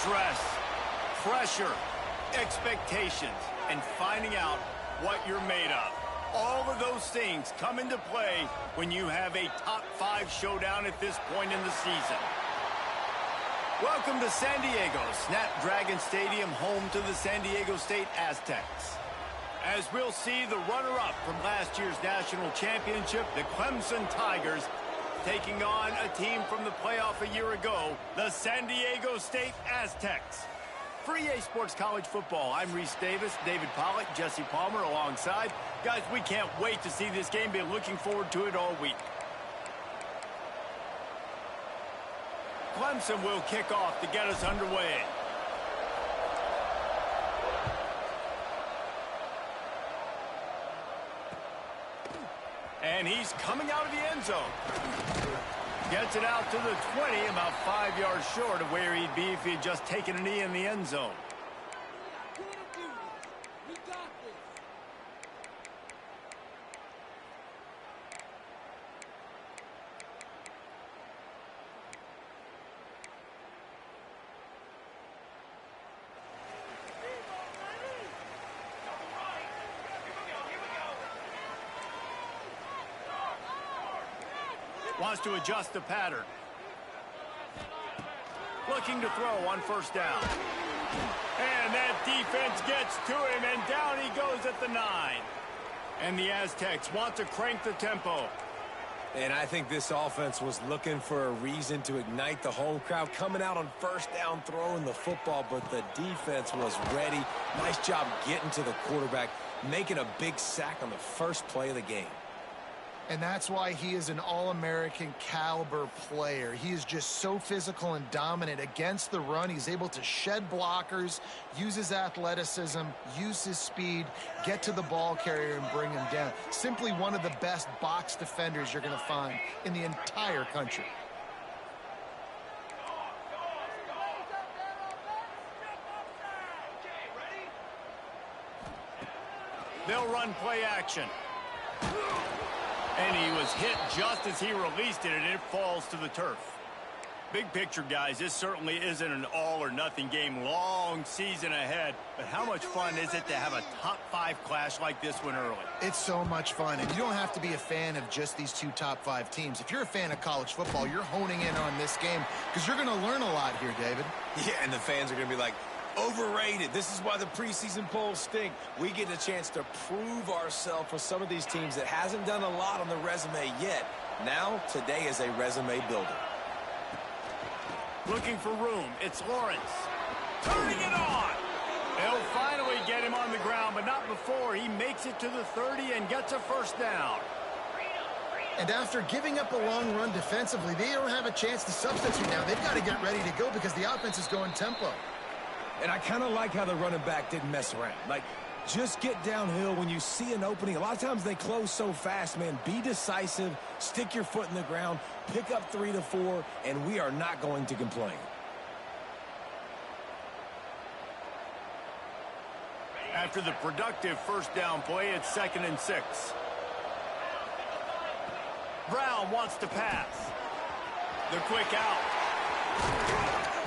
Stress, pressure, expectations, and finding out what you're made of. All of those things come into play when you have a top 5 showdown at this point in the season. Welcome to San Diego, Snapdragon Stadium, home to the San Diego State Aztecs. As we'll see, the runner-up from last year's national championship, the Clemson Tigers, taking on a team from the playoff a year ago, the San Diego State Aztecs. For EA Sports College Football, I'm Reese Davis, David Pollack, Jesse Palmer alongside. Guys, we can't wait to see this game. Been looking forward to it all week. Clemson will kick off to get us underway. And he's coming out of the end zone. Gets it out to the 20, about 5 yards short of where he'd be if he'd just taken a knee in the end zone. Wants to adjust the pattern. Looking to throw on first down. And that defense gets to him, and down he goes at the 9. And the Aztecs want to crank the tempo. And I think this offense was looking for a reason to ignite the home crowd, coming out on first down, throwing the football, but the defense was ready. Nice job getting to the quarterback, making a big sack on the first play of the game. And that's why he is an All-American caliber player. He is just so physical and dominant against the run. He's able to shed blockers, use his athleticism, use his speed, get to the ball carrier and bring him down. Simply one of the best box defenders you're going to find in the entire country. They'll run play action. And he was hit just as he released it, and it falls to the turf. Big picture, guys, this certainly isn't an all-or-nothing game. Long season ahead. But how much fun is it to have a top-5 clash like this one early? It's so much fun, and you don't have to be a fan of just these 2 top-5 teams. If you're a fan of college football, you're honing in on this game because you're going to learn a lot here, David. Yeah, and the fans are going to be like, overrated. This is why the preseason polls stink. We get a chance to prove ourselves with some of these teams that hasn't done a lot on the resume yet. Now, today is a resume builder. Looking for room. It's Lawrence. Turning it on. They'll finally get him on the ground, but not before he makes it to the 30 and gets a first down. And after giving up a long run defensively, they don't have a chance to substitute now. They've got to get ready to go because the offense is going tempo. And I kind of like how the running back didn't mess around. Like, just get downhill when you see an opening. A lot of times they close so fast, man. Be decisive, stick your foot in the ground, pick up 3 to 4, and we are not going to complain. After the productive first down play, it's 2nd and 6. Brown wants to pass. The quick out.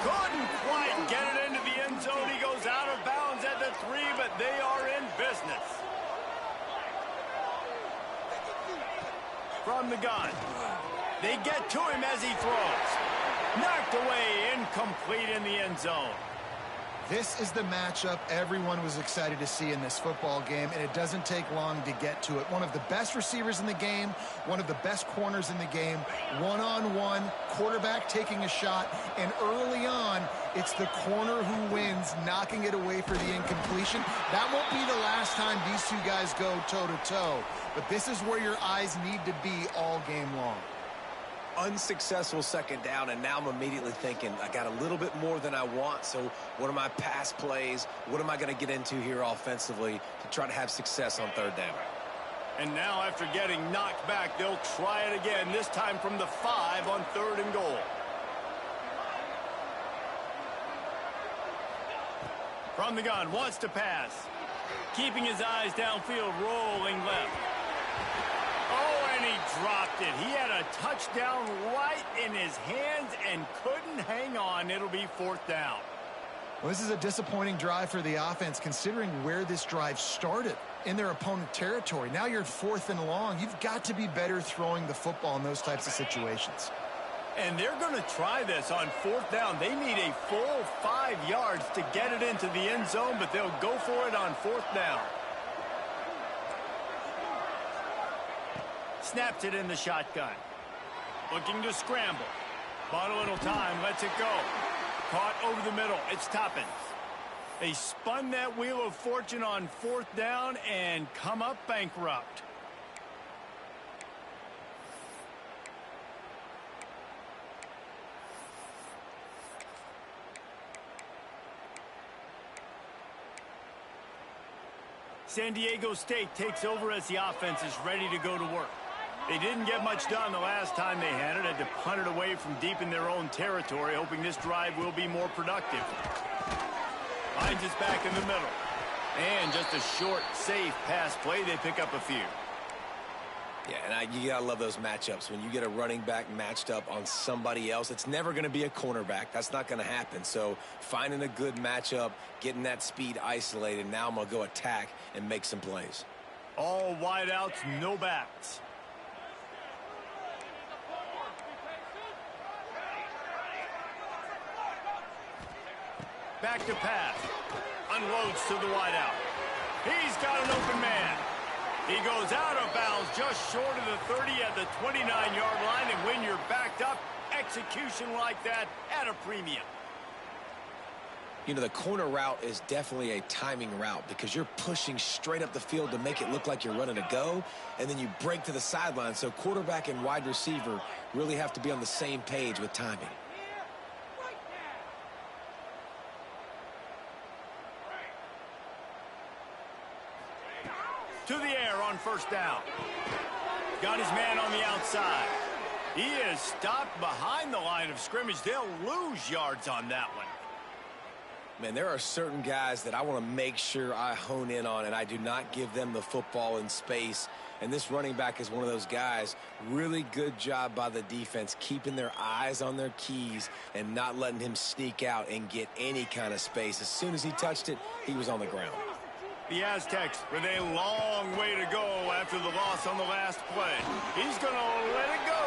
Couldn't quite get it into the end zone. He goes out of bounds at the 3, but they are in business. From the gun. They get to him as he throws. Knocked away, incomplete in the end zone. This is the matchup everyone was excited to see in this football game, and it doesn't take long to get to it. One of the best receivers in the game, one of the best corners in the game, one-on-one, quarterback taking a shot, and early on, it's the corner who wins, knocking it away for the incompletion. That won't be the last time these 2 guys go toe-to-toe, but this is where your eyes need to be all game long. Unsuccessful second down, and now I'm immediately thinking, I got a little bit more than I want, so what are my pass plays? What am I going to get into here offensively to try to have success on 3rd down? And now after getting knocked back, they'll try it again, this time from the 5 on 3rd and goal. From the gun, wants to pass. Keeping his eyes downfield, rolling left. Oh, and he dropped it. He had a touchdown right in his hands and couldn't hang on. It'll be 4th down. Well, this is a disappointing drive for the offense considering where this drive started, in their opponent territory. Now you're 4th and long. You've got to be better throwing the football in those types of situations. And they're going to try this on 4th down. They need a full 5 yards to get it into the end zone, but they'll go for it on 4th down. Snaps it in the shotgun. Looking to scramble. Bought a little time, lets it go. Caught over the middle. It's Toppins. They spun that wheel of fortune on 4th down and come up bankrupt. San Diego State takes over as the offense is ready to go to work. They didn't get much done the last time they had it. Had to punt it away from deep in their own territory, hoping this drive will be more productive. Finds us back in the middle. And just a short, safe pass play. They pick up a few. Yeah, and you got to love those matchups. When you get a running back matched up on somebody else, it's never going to be a cornerback. That's not going to happen. So finding a good matchup, getting that speed isolated, now I'm going to go attack and make some plays. All wideouts, no backs. Back to pass. Unloads to the wideout. He's got an open man. He goes out of bounds just short of the 30 at the 29-yard line, and when you're backed up, execution like that at a premium. You know, the corner route is definitely a timing route because you're pushing straight up the field to make it look like you're running a go, and then you break to the sideline. So quarterback and wide receiver really have to be on the same page with timing. To the air on 1st down. Got his man on the outside. He is stopped behind the line of scrimmage. They'll lose yards on that one. Man, there are certain guys that I want to make sure I hone in on, and I do not give them the football in space. And this running back is one of those guys. Really good job by the defense, keeping their eyes on their keys and not letting him sneak out and get any kind of space. As soon as he touched it, he was on the ground. The Aztecs with a long way to go after the loss on the last play. He's going to let it go.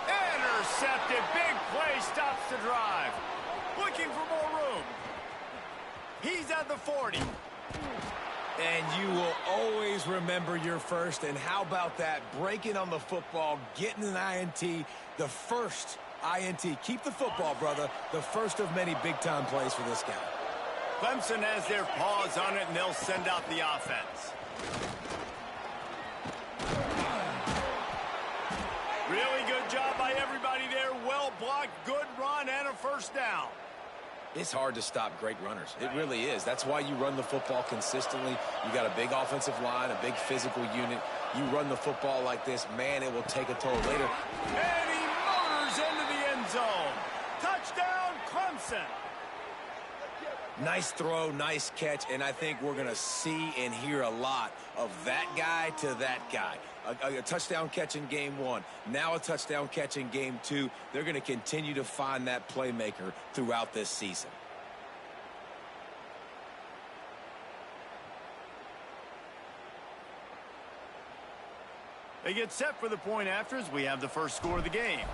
Intercepted. Big play stops the drive. Looking for more room. He's at the 40. And you will always remember your first. And how about that? Breaking on the football, getting an INT, the first INT. Keep the football, brother. The first of many big-time plays for this guy. Clemson has their paws on it, and they'll send out the offense. Really good job by everybody there. Well blocked, good run, and a 1st down. It's hard to stop great runners. It really is. That's why you run the football consistently. You got a big offensive line, a big physical unit. You run the football like this, man, it will take a toll later. And he motors into the end zone. Touchdown, Clemson. Nice throw, nice catch, and I think we're going to see and hear a lot of that guy to that guy. A touchdown catch in game 1, now a touchdown catch in game 2. They're going to continue to find that playmaker throughout this season. They get set for the point after as we have the first score of the game.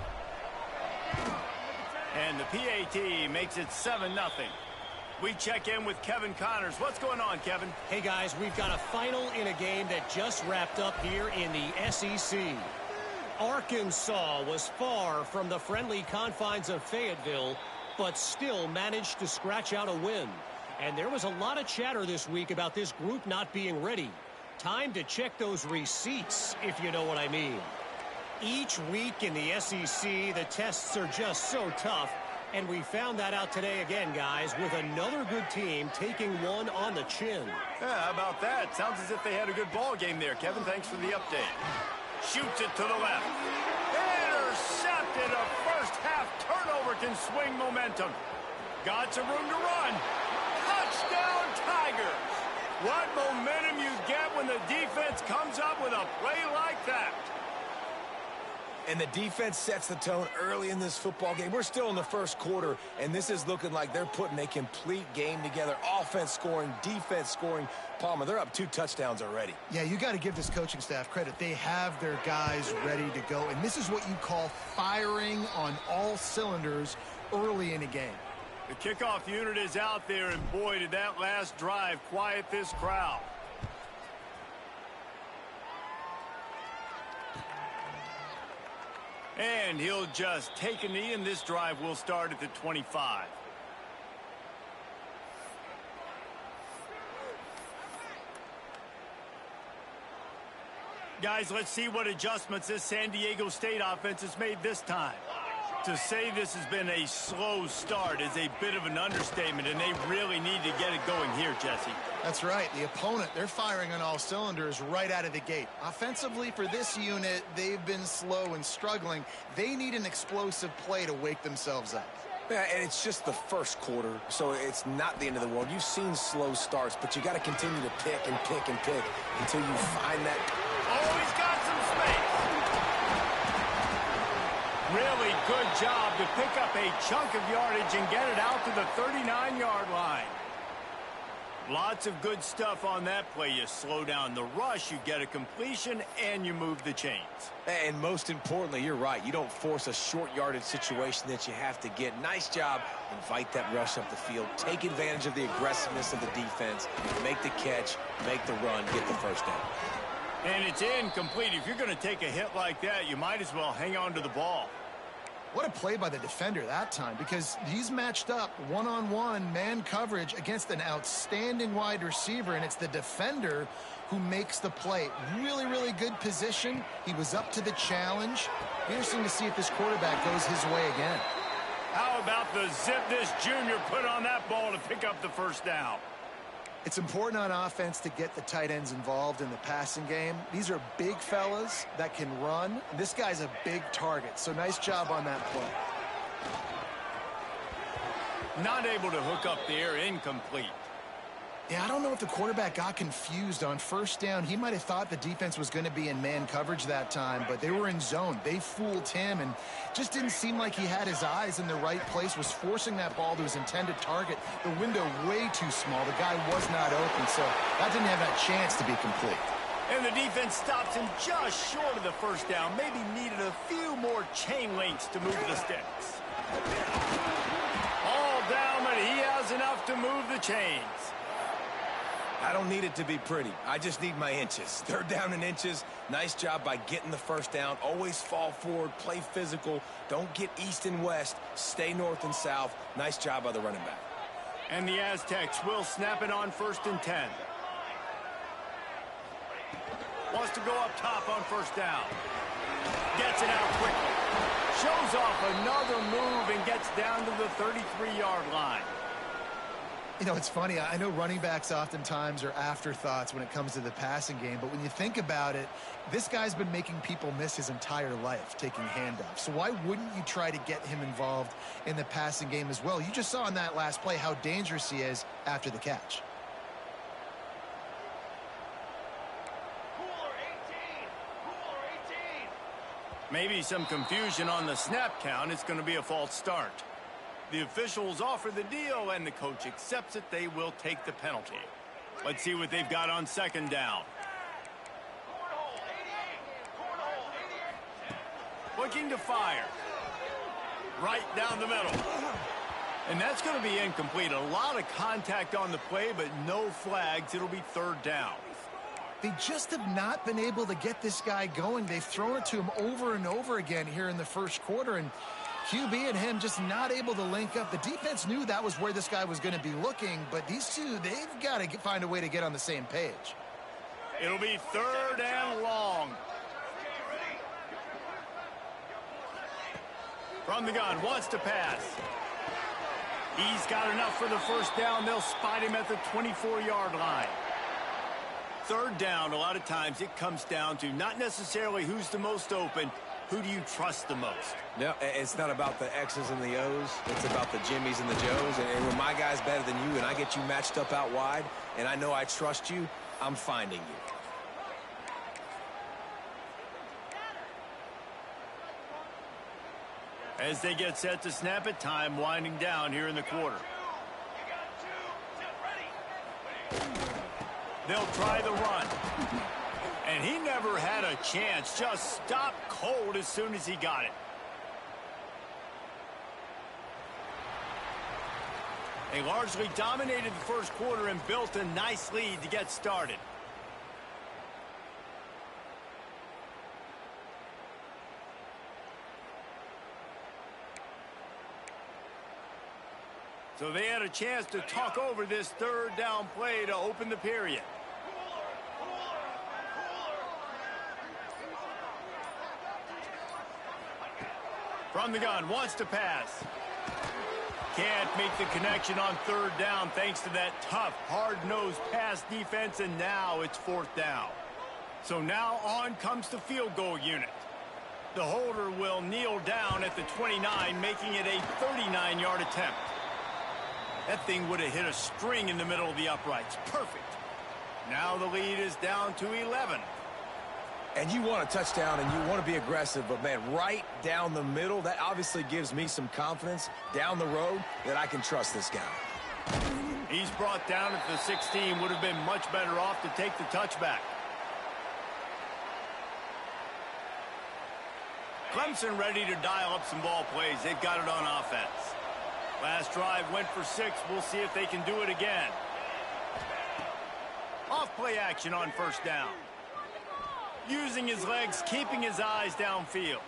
And the PAT makes it 7-0. We check in with Kevin Connors. What's going on, Kevin? Hey, guys, we've got a final in a game that just wrapped up here in the SEC. Arkansas was far from the friendly confines of Fayetteville, but still managed to scratch out a win. And there was a lot of chatter this week about this group not being ready. Time to check those receipts, if you know what I mean. Each week in the SEC, the tests are just so tough. And we found that out today again, guys, with another good team taking one on the chin. Yeah, how about that? Sounds as if they had a good ball game there, Kevin. Thanks for the update. Shoots it to the left. Intercepted. A first-half turnover can swing momentum. Got some room to run. Touchdown, Tigers. What momentum you get when the defense comes up with a play like that. And the defense sets the tone early in this football game. We're still in the first quarter, and this is looking like they're putting a complete game together. Offense scoring, defense scoring. Palmer, they're up 2 touchdowns already. Yeah, you got to give this coaching staff credit. They have their guys ready to go, and this is what you call firing on all cylinders early in a game. The kickoff unit is out there, and boy, did that last drive quiet this crowd. And he'll just take a knee, and this drive will start at the 25. Guys, let's see what adjustments this San Diego State offense has made this time. To say this has been a slow start is a bit of an understatement, and they really need to get it going here, Jesse. That's right. The opponent, they're firing on all cylinders right out of the gate. Offensively, for this unit, they've been slow and struggling. They need an explosive play to wake themselves up. Yeah, and it's just the first quarter, so it's not the end of the world. You've seen slow starts, but you got to continue to pick and pick and pick until you find that. Oh, he's got some space. Really good job to pick up a chunk of yardage and get it out to the 39-yard line. Lots of good stuff on that play. You slow down the rush, you get a completion, and you move the chains. And most importantly, you're right. You don't force a short yardage situation that you have to get. Nice job. Invite that rush up the field. Take advantage of the aggressiveness of the defense. Make the catch, make the run, get the first down. And it's incomplete. If you're going to take a hit like that, you might as well hang on to the ball. What a play by the defender that time, because he's matched up one-on-one man coverage against an outstanding wide receiver, and it's the defender who makes the play. Really, really good position. He was up to the challenge. Interesting to see if this quarterback goes his way again. How about the zip this junior put on that ball to pick up the first down? It's important on offense to get the tight ends involved in the passing game. These are big fellas that can run. This guy's a big target, so nice job on that play. Not able to hook up there, incomplete. Yeah, I don't know if the quarterback got confused on first down. He might have thought the defense was going to be in man coverage that time, but they were in zone. They fooled him and just didn't seem like he had his eyes in the right place, was forcing that ball to his intended target. The window way too small. The guy was not open, so that didn't have that chance to be complete. And the defense stops him just short of the first down. Maybe needed a few more chain links to move the sticks. All down, but he has enough to move the chains. I don't need it to be pretty. I just need my inches. Third down in inches. Nice job by getting the first down. Always fall forward, play physical. Don't get east and west. Stay north and south. Nice job by the running back. And the Aztecs will snap it on 1st and 10. Wants to go up top on first down. Gets it out quickly. Shows off another move and gets down to the 33-yard line. You know, it's funny. I know running backs oftentimes are afterthoughts when it comes to the passing game, but when you think about it, this guy's been making people miss his entire life taking handoffs. So why wouldn't you try to get him involved in the passing game as well? You just saw in that last play how dangerous he is after the catch. Maybe some confusion on the snap count. It's going to be a false start. The officials offer the deal, and the coach accepts it. They will take the penalty. Let's see what they've got on second down. Looking to fire. Right down the middle. And that's going to be incomplete. A lot of contact on the play, but no flags. It'll be third down. They just have not been able to get this guy going. They've thrown it to him over and over again here in the first quarter, and QB and him just not able to link up. The defense knew that was where this guy was going to be looking, but these two, they've got to find a way to get on the same page. It'll be third and long. From the gun, wants to pass. He's got enough for the first down. They'll spot him at the 24-yard line. Third down, a lot of times it comes down to not necessarily who's the most open, who do you trust the most? No, it's not about the X's and the O's. It's about the Jimmies and the Joes. And when my guy's better than you and I get you matched up out wide and I know I trust you, I'm finding you. As they get set to snap it, time winding down here in the quarter. They'll try the run. And he never had a chance. Just stopped cold as soon as he got it. They largely dominated the first quarter and built a nice lead to get started. So they had a chance to talk over this third down play to open the period. From the gun, wants to pass. Can't make the connection on third down thanks to that tough, hard-nosed pass defense, and now it's fourth down. So now on comes the field goal unit. The holder will kneel down at the 29, making it a 39-yard attempt. That thing would have hit a string in the middle of the uprights. Perfect. Now the lead is down to 11. And you want a touchdown and you want to be aggressive, but, man, right down the middle, that obviously gives me some confidence down the road that I can trust this guy. He's brought down at the 16. Would have been much better off to take the touchback. Clemson ready to dial up some ball plays. They've got it on offense. Last drive went for 6. We'll see if they can do it again. Off play action on first down. Using his legs, keeping his eyes downfield.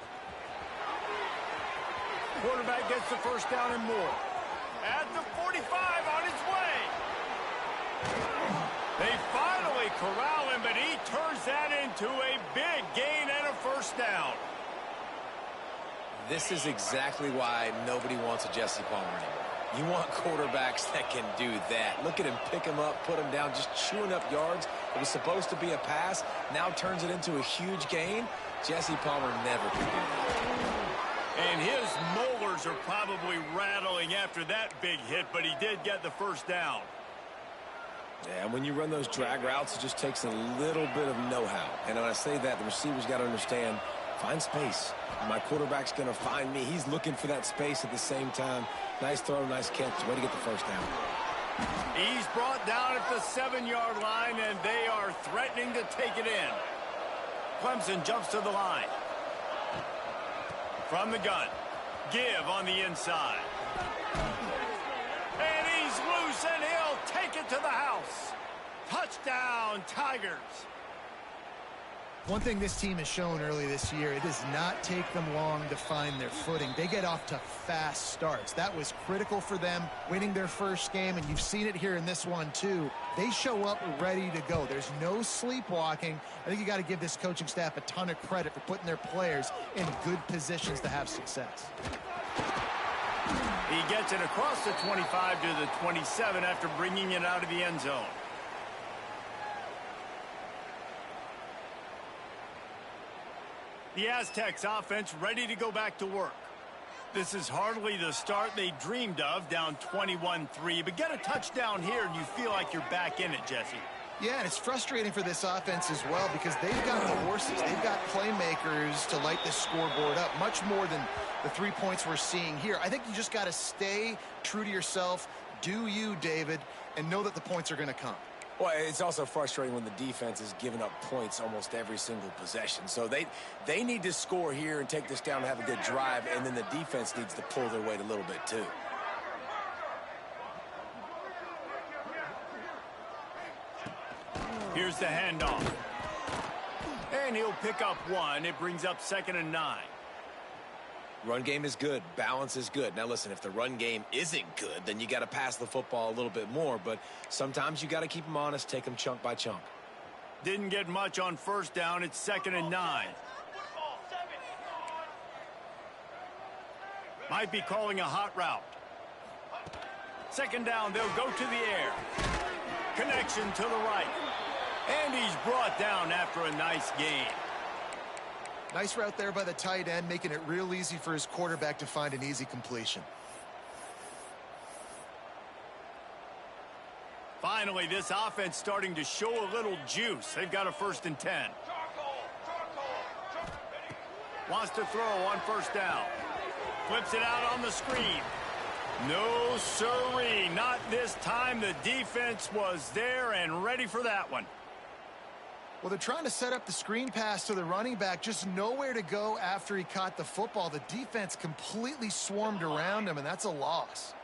Quarterback gets the first down and more. At the 45 on his way. They finally corral him, but he turns that into a big gain and a first down. This is exactly why nobody wants a Jesse Palmer anymore. You want quarterbacks that can do that. Look at him pick him up, put him down, just chewing up yards. It was supposed to be a pass, now turns it into a huge gain. Jesse Palmer never could do that. And his molars are probably rattling after that big hit, but he did get the first down. Yeah, when you run those drag routes, it just takes a little bit of know-how. And when I say that, the receivers got to understand, find space. My quarterback's going to find me. He's looking for that space at the same time. Nice throw, nice catch. Way to get the first down. He's brought down at the 7-yard line, and they are threatening to take it in. Clemson jumps to the line. From the gun. Give on the inside. And he's loose, and he'll take it to the house. Touchdown, Tigers. One thing this team has shown early this year, it does not take them long to find their footing. They get off to fast starts. That was critical for them winning their first game, and you've seen it here in this one too. They show up ready to go. There's no sleepwalking. I think you got to give this coaching staff a ton of credit for putting their players in good positions to have success. He gets it across the 25 to the 27 after bringing it out of the end zone. The Aztecs offense ready to go back to work. This is hardly the start they dreamed of, down 21-3. But get a touchdown here and you feel like you're back in it, Jesse. Yeah, and it's frustrating for this offense as well because they've got the horses. They've got playmakers to light this scoreboard up, much more than the 3 points we're seeing here. I think you just got to stay true to yourself, do you, David, and know that the points are going to come. Well, it's also frustrating when the defense is giving up points almost every single possession. So they need to score here and take this down and have a good drive, and then the defense needs to pull their weight a little bit too. Here's the handoff. And he'll pick up 1. It brings up 2nd and 9. Run game is good. Balance is good. Now, listen, if the run game isn't good, then you got to pass the football a little bit more. But sometimes you got to keep them honest, take them chunk by chunk. Didn't get much on first down. It's 2nd and 9. Might be calling a hot route. 2nd down, they'll go to the air. Connection to the right. And he's brought down after a nice gain. Nice route there by the tight end, making it real easy for his quarterback to find an easy completion. Finally, this offense starting to show a little juice. They've got a 1st and 10. Wants to throw on first down. Flips it out on the screen. No siree, not this time. The defense was there and ready for that one. Well, they're trying to set up the screen pass to the running back, just nowhere to go after he caught the football. The defense completely swarmed around him, and that's a loss.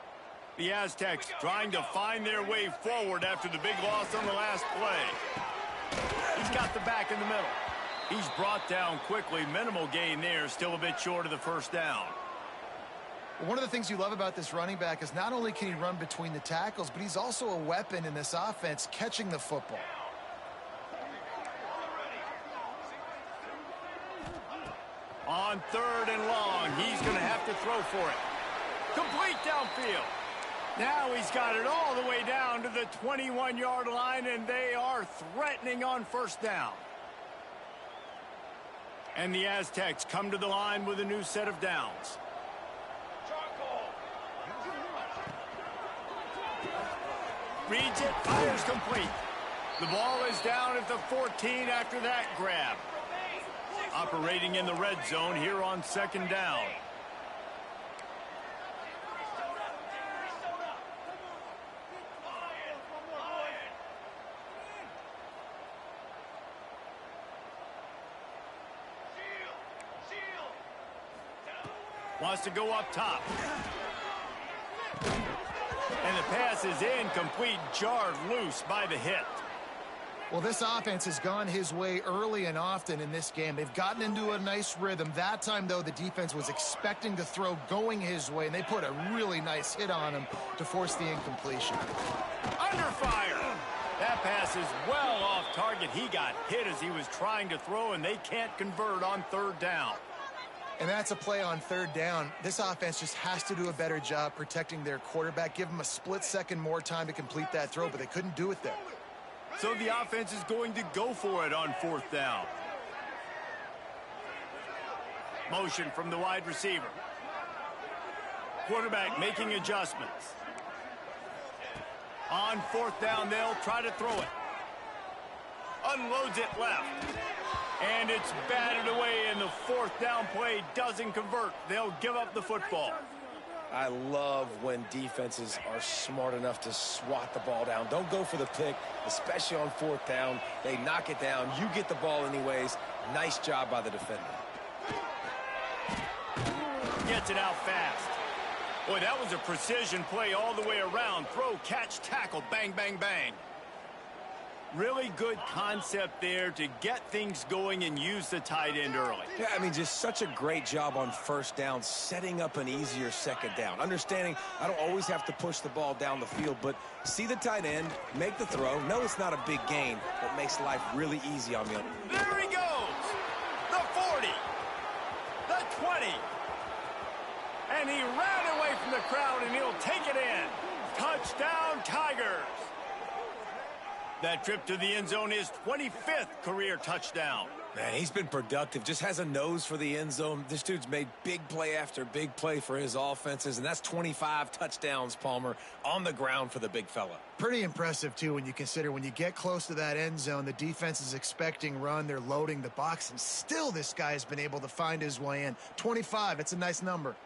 The Aztecs trying to find their way forward after the big loss on the last play. He's got the back in the middle. He's brought down quickly. Minimal gain there, still a bit short of the first down. One of the things you love about this running back is not only can he run between the tackles, but he's also a weapon in this offense, catching the football. On 3rd and long, he's going to have to throw for it. Complete downfield. Now he's got it all the way down to the 21-yard line, and they are threatening on first down. And the Aztecs come to the line with a new set of downs. Reads it, fires complete. The ball is down at the 14 after that grab. Operating in the red zone here on 2nd down. Wants to go up top. And the pass is incomplete, jarred loose by the hit. Well, this offense has gone his way early and often in this game. They've gotten into a nice rhythm. That time, though, the defense was expecting to throw going his way, and they put a really nice hit on him to force the incompletion. Under fire. That pass is well off target. He got hit as he was trying to throw, and they can't convert on 3rd down. And that's a play on 3rd down. This offense just has to do a better job protecting their quarterback. Give him a split second more time to complete that throw, but they couldn't do it there. So the offense is going to go for it on 4th down. Motion from the wide receiver. Quarterback making adjustments. On 4th down, they'll try to throw it. Unloads it left. And it's batted away, and the 4th down play doesn't convert. They'll give up the football. I love when defenses are smart enough to swat the ball down. Don't go for the pick, especially on 4th down. They knock it down. You get the ball anyways. Nice job by the defender. Gets it out fast. Boy, that was a precision play all the way around. Throw, catch, tackle, bang, bang, bang. Really good concept there to get things going and use the tight end early. Yeah, I mean, just such a great job on 1st down, setting up an easier 2nd down. Understanding I don't always have to push the ball down the field, but see the tight end, make the throw. No, it's not a big gain, but makes life really easy on me. There he goes. The 40. The 20. And he ran away from the crowd, and he'll take it in. Touchdown, Tigers. That trip to the end zone is 25th career touchdown. Man, he's been productive. Just has a nose for the end zone. This dude's made big play after big play for his offenses, and that's 25 touchdowns, Palmer, on the ground for the big fella. Pretty impressive, too, when you consider when you get close to that end zone, the defense is expecting run. They're loading the box, and still this guy has been able to find his way in. 25, it's a nice number.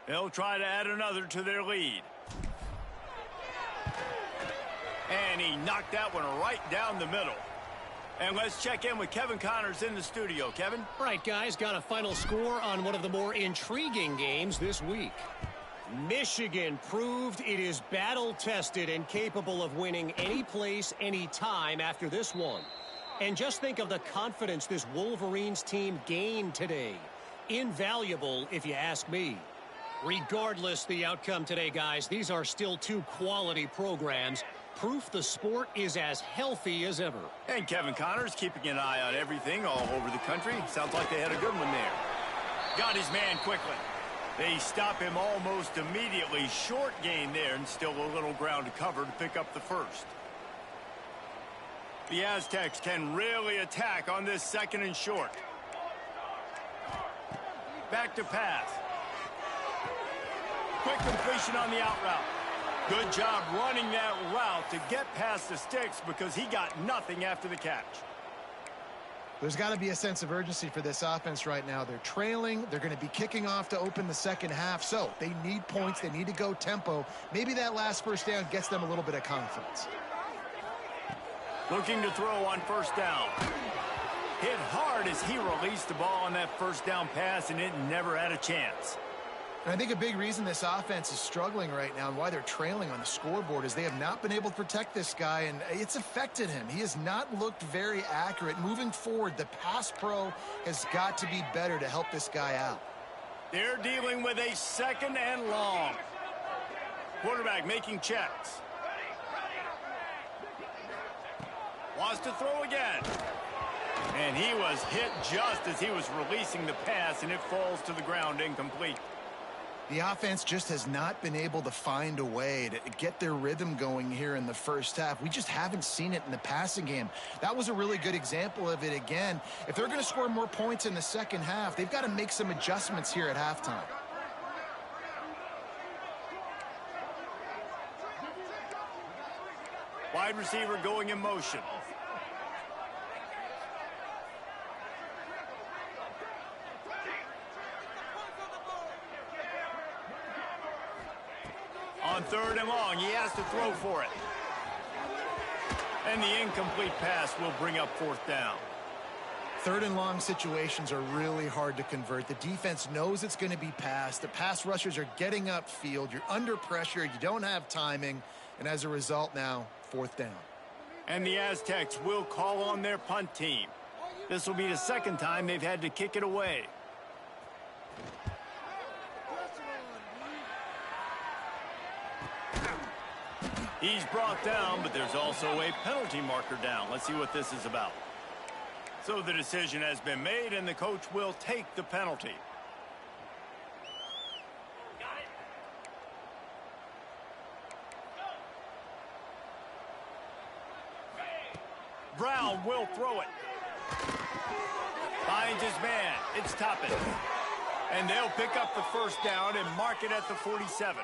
They'll try to add another to their lead. And he knocked that one right down the middle. And let's check in with Kevin Connors in the studio. Kevin? Right, guys, got a final score on one of the more intriguing games this week. Michigan proved it is battle-tested and capable of winning any place, any time after this one. And just think of the confidence this Wolverines team gained today. Invaluable, if you ask me. Regardless the outcome today, guys, these are still two quality programs. Proof the sport is as healthy as ever. And Kevin Connors keeping an eye on everything all over the country. Sounds like they had a good one there. Got his man quickly. They stop him almost immediately. Short gain there, and still a little ground to cover to pick up the first. The Aztecs can really attack on this 2nd and short. Back to pass. Quick completion on the out route. Good job running that route to get past the sticks because he got nothing after the catch. There's got to be a sense of urgency for this offense right now. They're trailing. They're going to be kicking off to open the second half. So they need points. They need to go tempo. Maybe that last first down gets them a little bit of confidence. Looking to throw on first down. Hit hard as he released the ball on that first down pass, and it never had a chance. And I think a big reason this offense is struggling right now and why they're trailing on the scoreboard is they have not been able to protect this guy, and it's affected him. He has not looked very accurate. Moving forward, the pass pro has got to be better to help this guy out. They're dealing with a second and long. Quarterback making checks. Wants to throw again. And he was hit just as he was releasing the pass, and it falls to the ground incomplete. The offense just has not been able to find a way to get their rhythm going here in the first half. We just haven't seen it in the passing game. That was a really good example of it again. If they're going to score more points in the second half, they've got to make some adjustments here at halftime. Wide receiver going in motion. On third and long, he has to throw for it. And the incomplete pass will bring up fourth down. Third and long situations are really hard to convert. The defense knows it's going to be passed. The pass rushers are getting upfield. You're under pressure. You don't have timing. And as a result now, fourth down. And the Aztecs will call on their punt team. This will be the second time they've had to kick it away. He's brought down, but there's also a penalty marker down. Let's see what this is about. So the decision has been made, and the coach will take the penalty. Brown will throw it. Finds his man. It's Toppin. And they'll pick up the first down and mark it at the 47.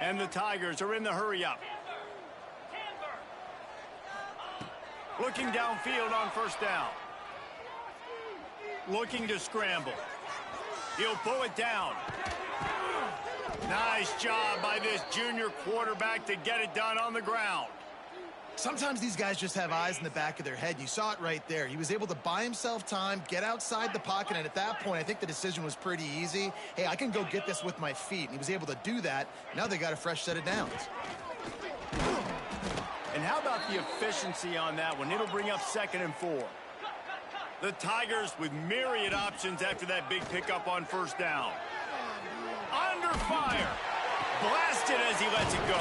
And the Tigers are in the hurry-up. Looking downfield on first down. Looking to scramble. He'll pull it down. Nice job by this junior quarterback to get it done on the ground. Sometimes these guys just have eyes in the back of their head. You saw it right there. He was able to buy himself time, get outside the pocket, and at that point, I think the decision was pretty easy. Hey, I can go get this with my feet. And he was able to do that. Now they got a fresh set of downs. And how about the efficiency on that one? It'll bring up 2nd and 4. The Tigers with myriad options after that big pickup on first down. Under fire. Blasted as he lets it go.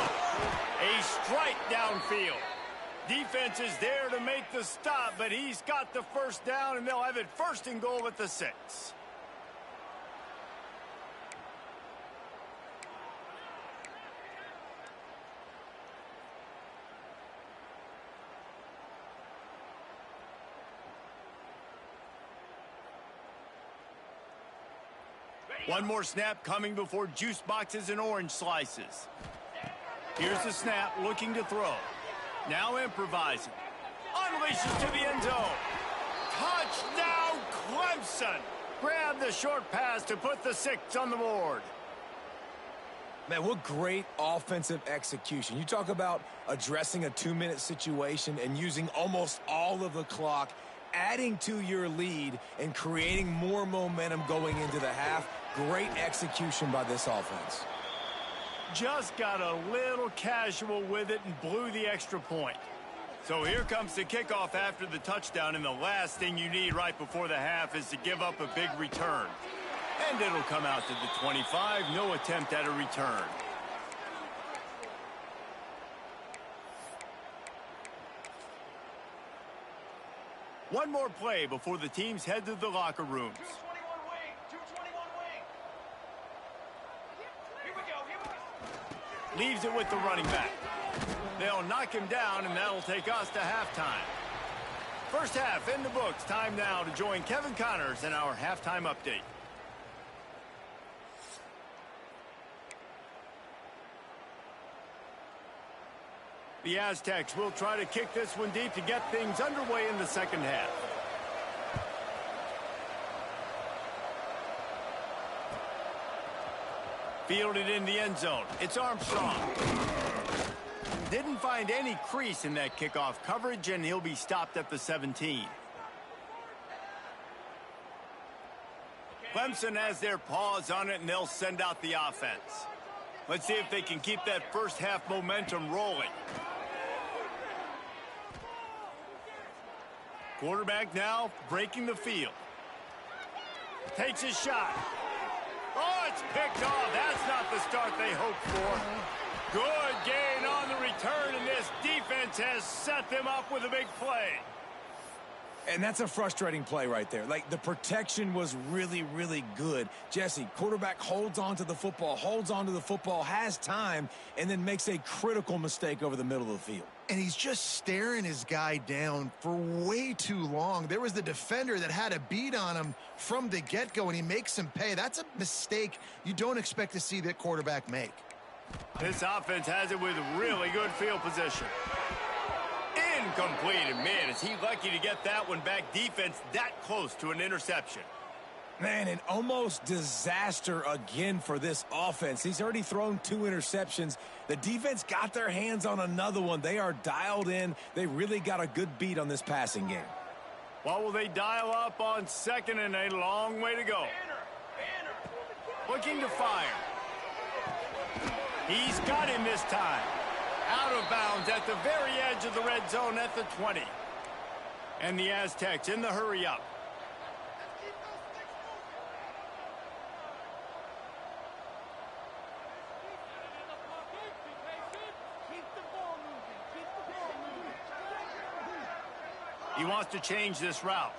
A strike downfield. Defense is there to make the stop, but he's got the first down, and they'll have it 1st and goal at the 6. One more snap coming before juice boxes and orange slices. Here's the snap, looking to throw. Now improvising. Unleashes to the end zone. Touchdown, Clemson. Grab the short pass to put the 6 on the board. Man, what great offensive execution. You talk about addressing a 2-minute situation and using almost all of the clock, adding to your lead and creating more momentum going into the half. Great execution by this offense. Just got a little casual with it and blew the extra point. So here comes the kickoff after the touchdown, and the last thing you need right before the half is to give up a big return. And it'll come out to the 25, no attempt at a return. One more play before the teams head to the locker rooms. Leaves it with the running back. They'll knock him down, and that'll take us to halftime. First half in the books. Time now to join Kevin Connors in our halftime update. The Aztecs will try to kick this one deep to get things underway in the second half. Fielded in the end zone. It's Armstrong. Didn't find any crease in that kickoff coverage, and he'll be stopped at the 17. Clemson has their paws on it, and they'll send out the offense. Let's see if they can keep that first half momentum rolling. Quarterback now breaking the field. Takes his shot. Oh, it's picked off. That's not the start they hoped for. Good gain on the return, and this defense has set them up with a big play. And that's a frustrating play right there. Like, the protection was really, really good. Jesse, quarterback holds on to the football, has time, and then makes a critical mistake over the middle of the field. And he's just staring his guy down for way too long. There was the defender that had a beat on him from the get-go, and he makes him pay. That's a mistake you don't expect to see that quarterback make. This offense has it with really good field position. Incomplete, and man, is he lucky to get that one back. Defense that close to an interception. Man, an almost disaster again for this offense. He's already thrown 2 interceptions. The defense got their hands on another one. They are dialed in. They really got a good beat on this passing game. What will they dial up on second, and a long way to go? Looking to fire. He's got him this time. Out of bounds at the very edge of the red zone at the 20. And the Aztecs in the hurry up. He wants to change this route.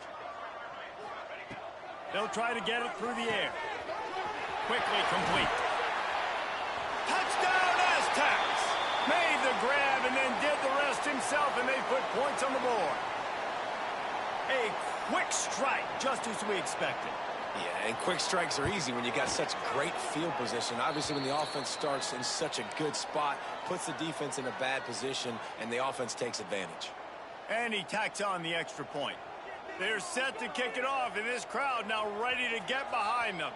They'll try to get it through the air. Quickly complete. Touchdown, Aztecs! Made the grab and then did the rest himself, and they put points on the board. A quick strike, just as we expected. Yeah, and quick strikes are easy when you got such great field position. Obviously, when the offense starts in such a good spot, puts the defense in a bad position, and the offense takes advantage. And he tacks on the extra point. They're set to kick it off, and this crowd now ready to get behind them.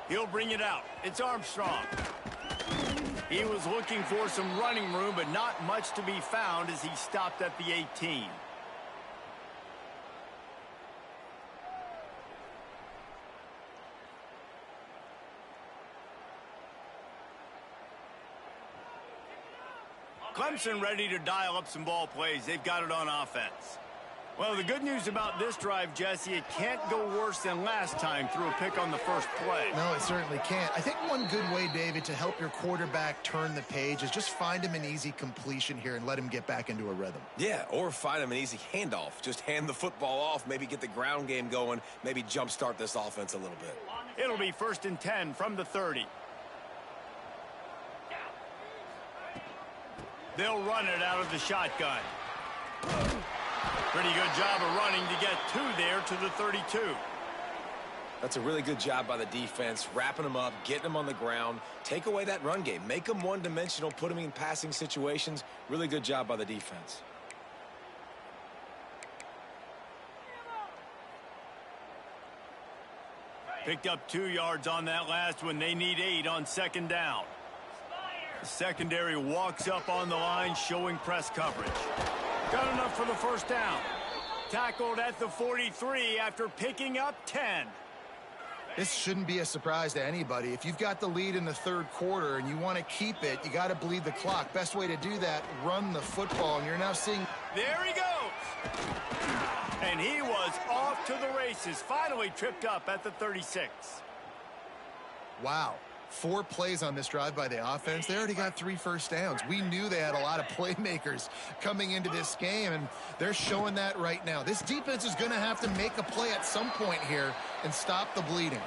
He'll bring it out. It's Armstrong. He was looking for some running room, but not much to be found as he stopped at the 18. Clemson ready to dial up some ball plays. They've got it on offense. Well, the good news about this drive, Jesse, it can't go worse than last time through a pick on the first play. No, it certainly can't. I think one good way, David, to help your quarterback turn the page is just find him an easy completion here and let him get back into a rhythm. Yeah, or find him an easy handoff. Just hand the football off, maybe get the ground game going, maybe jumpstart this offense a little bit. It'll be 1st and 10 from the 30. They'll run it out of the shotgun. Pretty good job of running to get 2 there to the 32. That's a really good job by the defense, wrapping them up, getting them on the ground. Take away that run game. Make them one-dimensional, put them in passing situations. Really good job by the defense. Picked up 2 yards on that last one. They need 8 on 2nd down. The secondary walks up on the line, showing press coverage. Got enough for the 1st down. Tackled at the 43 after picking up 10. This shouldn't be a surprise to anybody. If you've got the lead in the 3rd quarter and you want to keep it, you got to bleed the clock. Best way to do that, run the football. And you're now seeing... There he goes! And he was off to the races. Finally tripped up at the 36. Wow. 4 plays on this drive by the offense. They already got 3 first downs. We knew they had a lot of playmakers coming into this game, and they're showing that right now. This defense is going to have to make a play at some point here and stop the bleeding.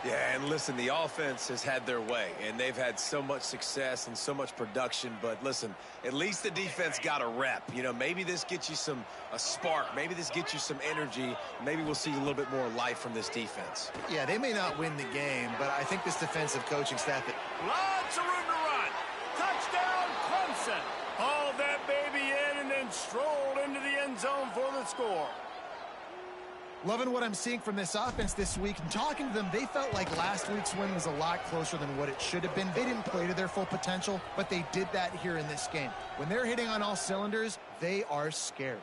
Yeah, and listen, the offense has had their way, and they've had so much success and so much production. But listen, at least the defense got a rep. You know, maybe this gets you a spark. Maybe this gets you some energy. Maybe we'll see a little bit more life from this defense. Yeah, they may not win the game, but I think this defensive coaching staff... Lots of room to run. Touchdown, Clemson. Hauled that baby in and then strolled into the end zone for the score. Loving what I'm seeing from this offense this week. And talking to them, they felt like last week's win was a lot closer than what it should have been. They didn't play to their full potential, but they did that here in this game. When they're hitting on all cylinders, they are scared.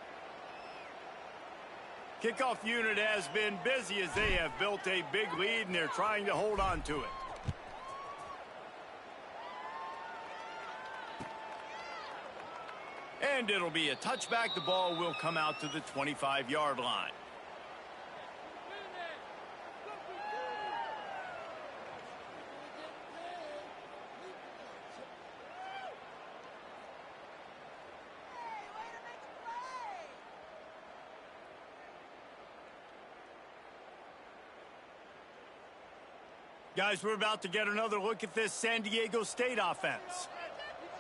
Kickoff unit has been busy as they have built a big lead, and they're trying to hold on to it. And it'll be a touchback. The ball will come out to the 25-yard line. Guys, we're about to get another look at this San Diego State offense.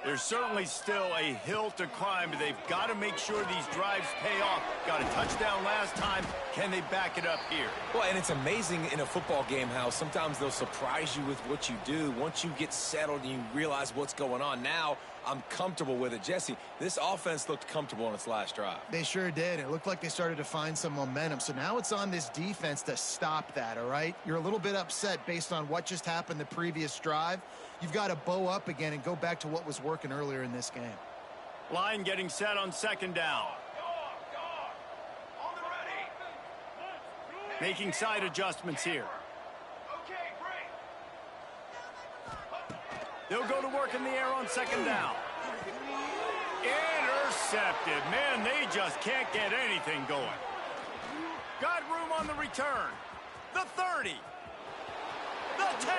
There's certainly still a hill to climb, but they've got to make sure these drives pay off. Got a touchdown last time. Can they back it up here? Well, and it's amazing in a football game how sometimes they'll surprise you with what you do. Once you get settled and you realize what's going on, now I'm comfortable with it. Jesse, this offense looked comfortable on its last drive. They sure did. It looked like they started to find some momentum. So now it's on this defense to stop that, all right? You're a little bit upset based on what just happened the previous drive. You've got to bow up again and go back to what was working earlier in this game. Line getting set on second down. Making side adjustments here. They'll go to work in the air on second down. Intercepted. Man, they just can't get anything going. Got room on the return. The 30. The 10.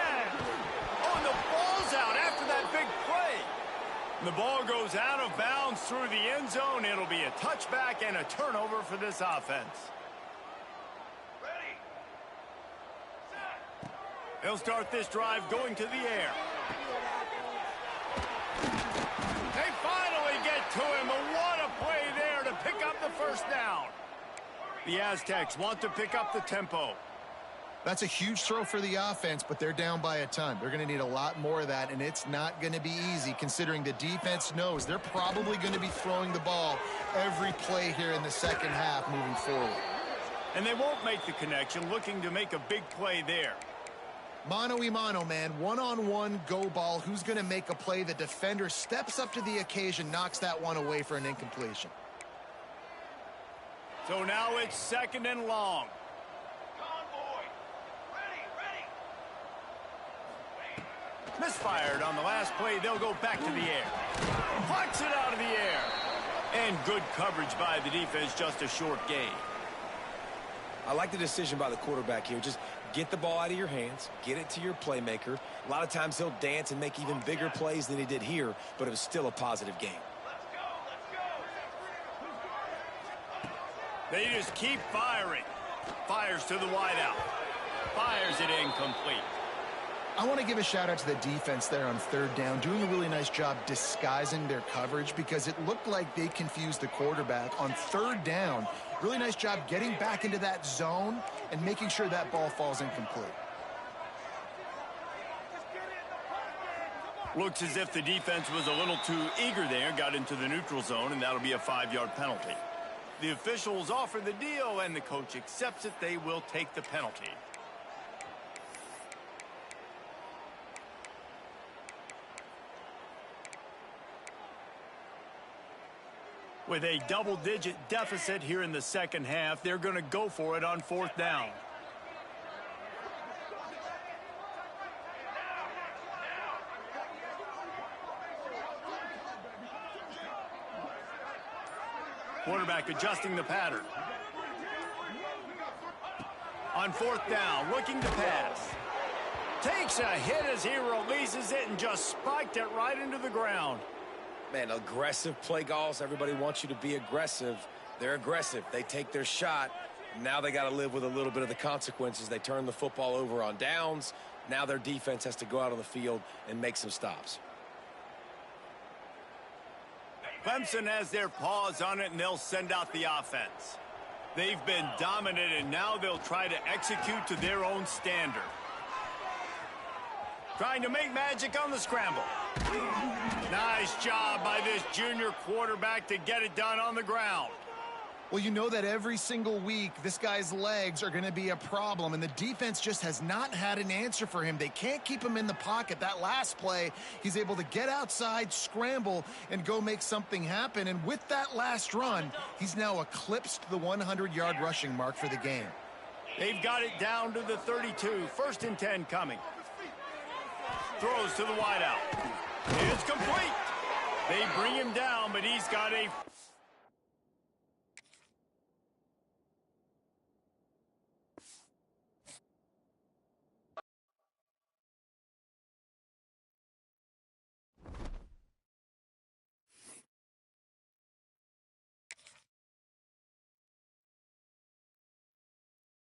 Oh, and the ball's out after that big play. The ball goes out of bounds through the end zone. It'll be a touchback and a turnover for this offense. They'll start this drive going to the air. They finally get to him, but what a play there to pick up the first down. The Aztecs want to pick up the tempo. That's a huge throw for the offense, but they're down by a ton. They're going to need a lot more of that, and it's not going to be easy considering the defense knows they're probably going to be throwing the ball every play here in the second half moving forward. And they won't make the connection, looking to make a big play there. Mano-y-mano, man. One-on-one go ball. Who's going to make a play? The defender steps up to the occasion, knocks that one away for an incompletion. So now it's second and long. Misfired on the last play. They'll go back to the air. Plucks it out of the air. And good coverage by the defense, just a short gain. I like the decision by the quarterback here. Just get the ball out of your hands, get it to your playmaker. A lot of times he'll dance and make even bigger plays than he did here, but it was still a positive game. They just keep firing. Fires to the wideout. Fires it incomplete. I want to give a shout out to the defense there on third down, doing a really nice job disguising their coverage because it looked like they confused the quarterback on third down. Really nice job getting back into that zone and making sure that ball falls incomplete. Looks as if the defense was a little too eager there, got into the neutral zone, and that'll be a 5-yard penalty. The officials offer the deal, and the coach accepts it. They will take the penalty. With a double-digit deficit here in the second half, they're going to go for it on fourth down. Quarterback adjusting the pattern. On fourth down, looking to pass. Takes a hit as he releases it and just spiked it right into the ground. Man, aggressive play calls. Everybody wants you to be aggressive. They're aggressive. They take their shot. Now they got to live with a little bit of the consequences. They turn the football over on downs. Now their defense has to go out on the field and make some stops. Clemson has their paws on it, and they'll send out the offense. They've been dominant, and now they'll try to execute to their own standard. Trying to make magic on the scramble. Nice job by this junior quarterback to get it done on the ground. Well, you know that every single week, this guy's legs are going to be a problem, and the defense just has not had an answer for him. They can't keep him in the pocket. That last play, he's able to get outside, scramble, and go make something happen. And with that last run, he's now eclipsed the 100-yard rushing mark for the game. They've got it down to the 32. 1st and 10 coming. Throws to the wideout. It's complete. They bring him down, but he's got a